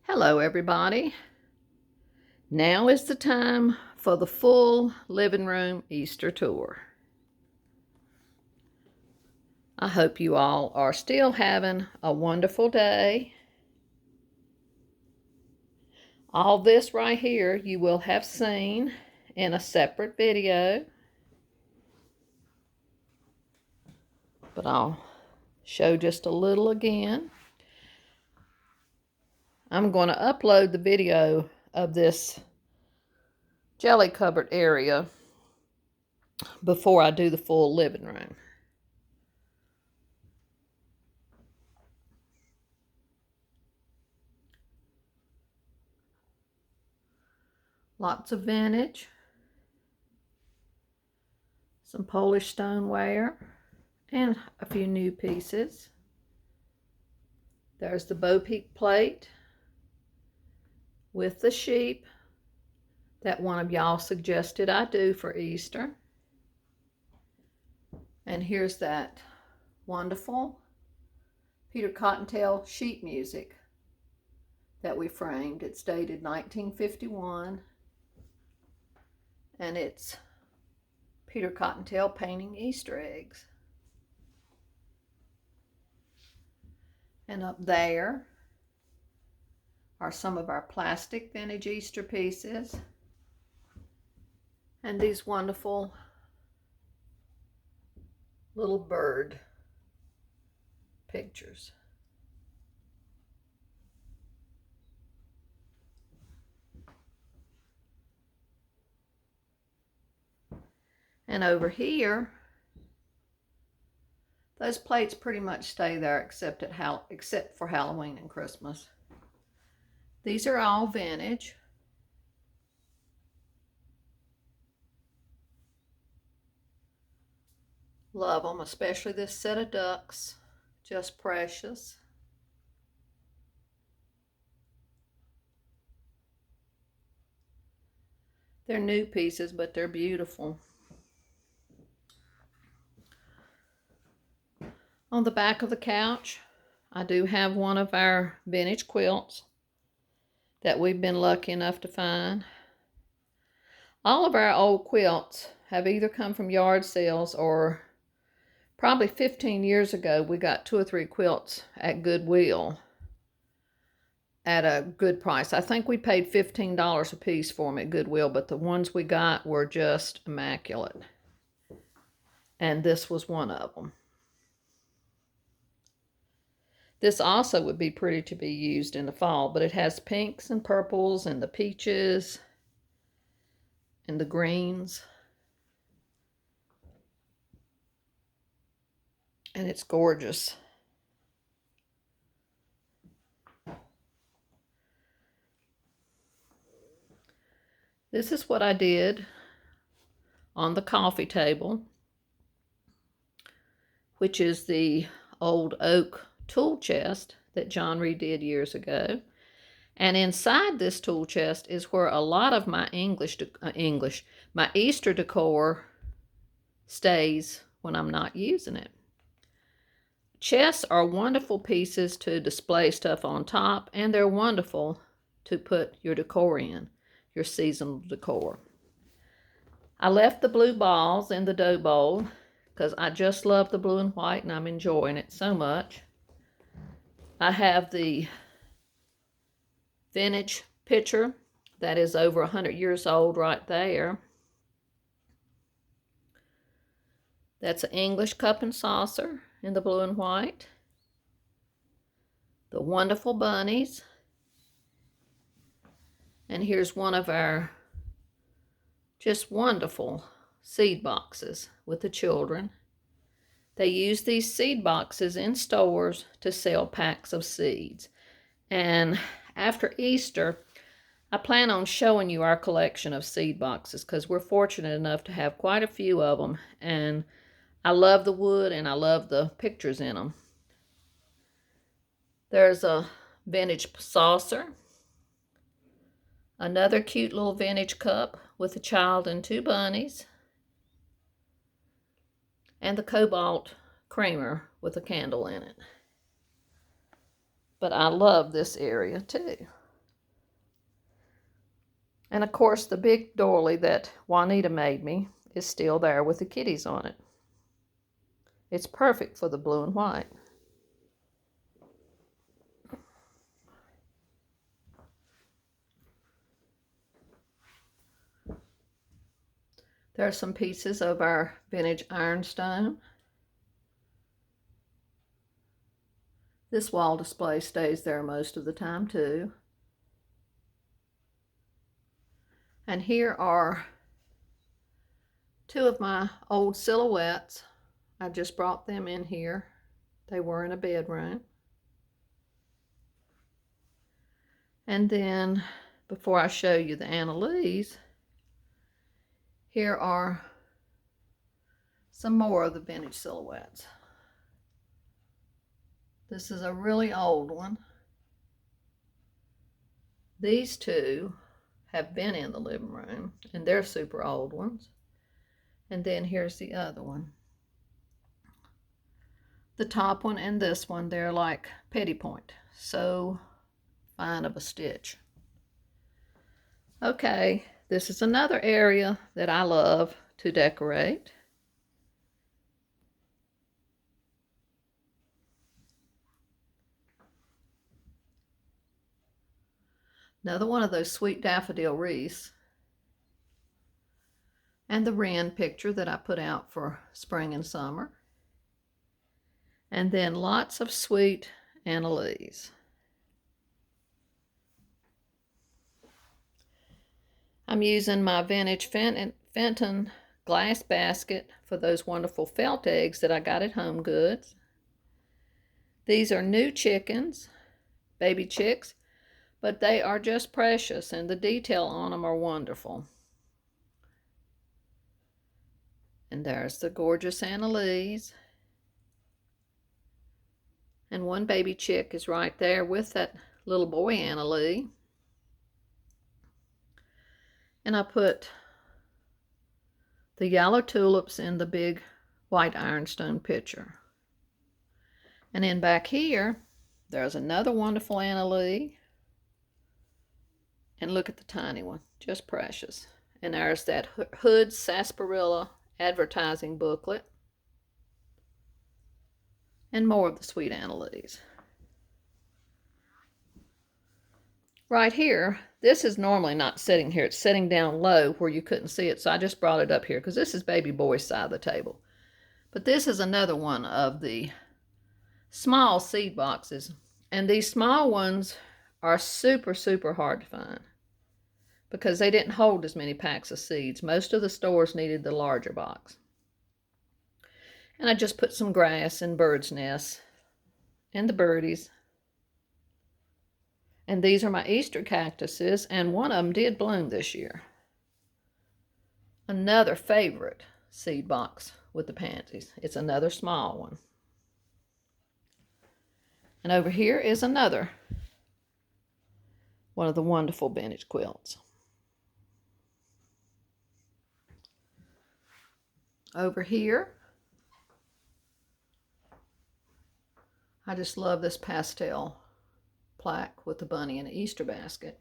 Hello everybody. Now is the time for the full living room Easter tour. I hope you all are still having a wonderful day. All this right here you will have seen in a separate video, but I'll show just a little again. I'm going to upload the video of this jelly cupboard area before I do the full living room. Lots of vintage, some Polish stoneware, and a few new pieces. There's the Bo Peep plate with the sheep that one of y'all suggested I do for Easter. And here's that wonderful Peter Cottontail sheet music that we framed. It's dated 1951, and it's Peter Cottontail painting Easter eggs. And up there are some of our plastic vintage Easter pieces and these wonderful little bird pictures. And over here, those plates pretty much stay there except for Halloween and Christmas. These are all vintage. Love them, especially this set of ducks. Just precious. They're new pieces, but they're beautiful. On the back of the couch, I do have one of our vintage quilts that we've been lucky enough to find. All of our old quilts have either come from yard sales or probably 15 years ago we got 2 or 3 quilts at Goodwill at a good price. I think we paid $15 a piece for them at Goodwill, but the ones we got were just immaculate. And this was one of them. This also would be pretty to be used in the fall, but it has pinks and purples and the peaches and the greens. And it's gorgeous. This is what I did on the coffee table, which is the old oak tool chest that John redid years ago. And inside this tool chest is where a lot of my my Easter decor stays when I'm not using it. Chests are wonderful pieces to display stuff on top, and they're wonderful to put your decor in, your seasonal decor. I left the blue balls in the dough bowl because I just love the blue and white and I'm enjoying it so much. I have the vintage pitcher that is over 100 years old right there. That's an English cup and saucer in the blue and white. The wonderful bunnies. And here's one of our just wonderful seed boxes with the children. They use these seed boxes in stores to sell packs of seeds. And after Easter, I plan on showing you our collection of seed boxes because we're fortunate enough to have quite a few of them. And I love the wood and I love the pictures in them. There's a vintage saucer. Another cute little vintage cup with a child and 2 bunnies. And the cobalt creamer with a candle in it. But I love this area too. And of course, the big doily that Juanita made me is still there with the kitties on it. It's perfect for the blue and white. There are some pieces of our vintage ironstone. This wall display stays there most of the time too. And here are two of my old silhouettes. I just brought them in here. They were in a bedroom. And then, before I show you the Annalees, here are some more of the vintage silhouettes. This is a really old one. These two have been in the living room, and they're super old ones. And then here's the other one. The top one and this one, they're like petty point. So fine of a stitch. Okay, this is another area that I love to decorate. Another one of those sweet daffodil wreaths. And the wren picture that I put out for spring and summer. And then lots of sweet Annalees. I'm using my vintage Fenton glass basket for those wonderful felt eggs that I got at Home Goods. These are new chickens, baby chicks, but they are just precious, and the detail on them are wonderful. And there's the gorgeous Annalees. And one baby chick is right there with that little boy Annalee. And I put the yellow tulips in the big white ironstone pitcher. And then back here, there's another wonderful Annalee. And look at the tiny one, just precious. And there's that Hood Sarsaparilla advertising booklet. And more of the sweet Annalees. Right here, this is normally not sitting here. It's sitting down low where you couldn't see it, so I just brought it up here because this is baby boy's side of the table. But this is another one of the small seed boxes. And these small ones are super, super hard to find because they didn't hold as many packs of seeds. Most of the stores needed the larger box. And I just put some grass and bird's nests and the birdies. And these are my Easter cactuses, and one of them did bloom this year. Another favorite seed box with the pansies. It's another small one. And over here is another one of the wonderful vintage quilts. Over here, I just love this pastel plaque with the bunny in an Easter basket.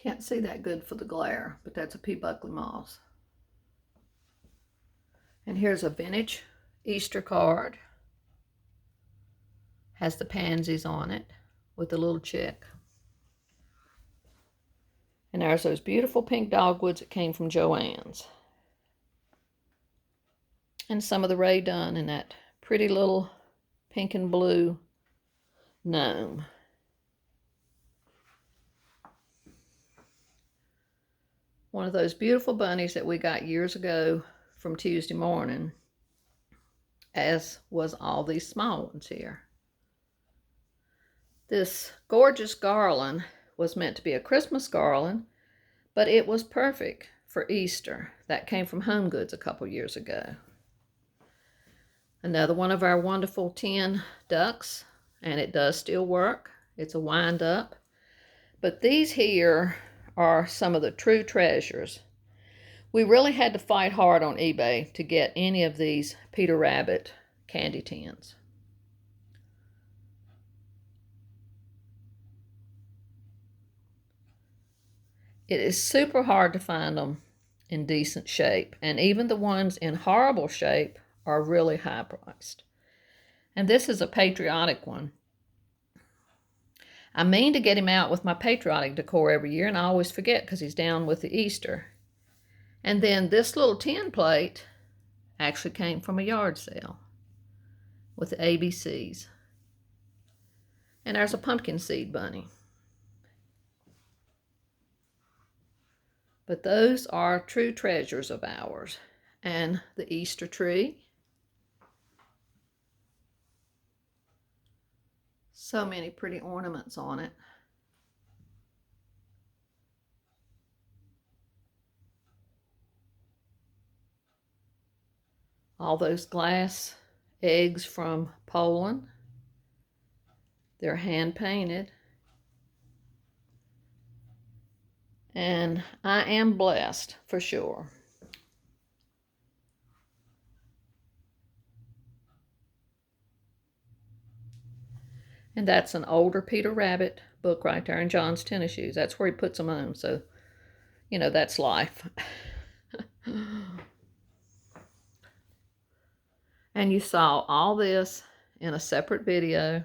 Can't see that good for the glare, but that's a P. Buckley moss. And here's a vintage Easter card. Has the pansies on it with the little chick. And there's those beautiful pink dogwoods that came from Joann's. And some of the Ray Dunn and that pretty little pink and blue gnome. One of those beautiful bunnies that we got years ago from Tuesday morning, as was all these small ones here. This gorgeous garland was meant to be a Christmas garland, but it was perfect for Easter. That came from Home Goods a couple years ago. Another one of our wonderful tin ducks, and it does still work. It's a wind up. But these here are some of the true treasures. We really had to fight hard on eBay to get any of these Peter Rabbit candy tins. It is super hard to find them in decent shape, and even the ones in horrible shape are really high priced. And this is a patriotic one. I mean to get him out with my patriotic decor every year, and I always forget because he's down with the Easter. And then this little tin plate actually came from a yard sale with the ABCs. And there's a pumpkin seed bunny. But those are true treasures of ours. And the Easter tree. So many pretty ornaments on it. All those glass eggs from Poland. They're hand painted. And I am blessed for sure. And that's an older Peter Rabbit book right there in John's tennis shoes. That's where he puts them on. So, you know, that's life. And you saw all this in a separate video.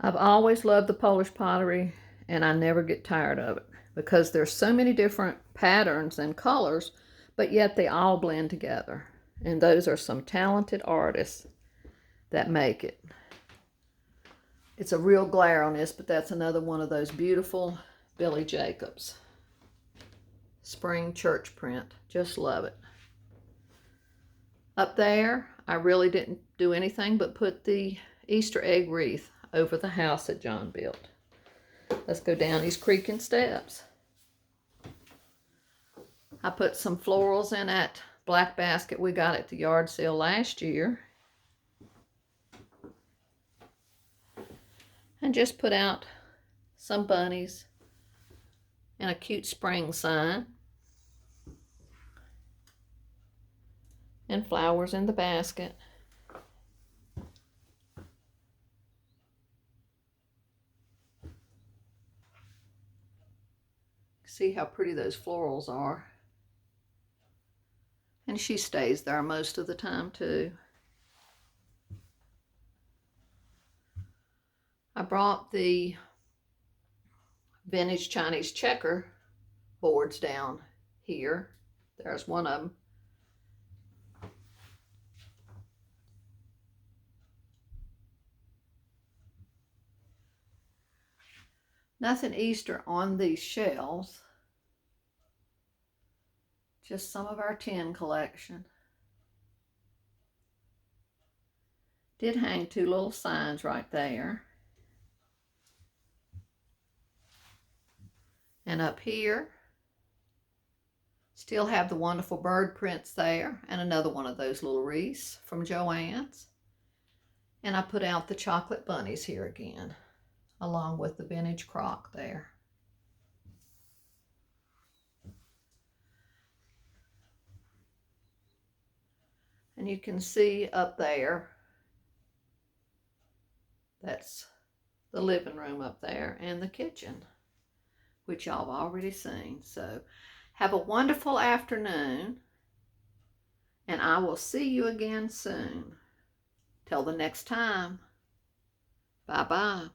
I've always loved the Polish pottery, and I never get tired of it because there's so many different patterns and colors, but yet they all blend together. And those are some talented artists that make it. It's a real glare on this, but that's another one of those beautiful Billy Jacobs spring church print. Just love it. Up there, I really didn't do anything but put the Easter egg wreath over the house that John built. Let's go down these creaking steps. I put some florals in that black basket we got at the yard sale last year. And just put out some bunnies and a cute spring sign. And flowers in the basket. See how pretty those florals are. And she stays there most of the time too. I brought the vintage Chinese checker boards down here. There's one of them. Nothing Easter on these shelves. Just some of our tin collection. Did hang two little signs right there. And up here, still have the wonderful bird prints there, and another one of those little wreaths from Joann's. And I put out the chocolate bunnies here again, along with the vintage crock there. And you can see up there, that's the living room up there and the kitchen, which y'all have already seen. So have a wonderful afternoon, and I will see you again soon. Till the next time, bye-bye.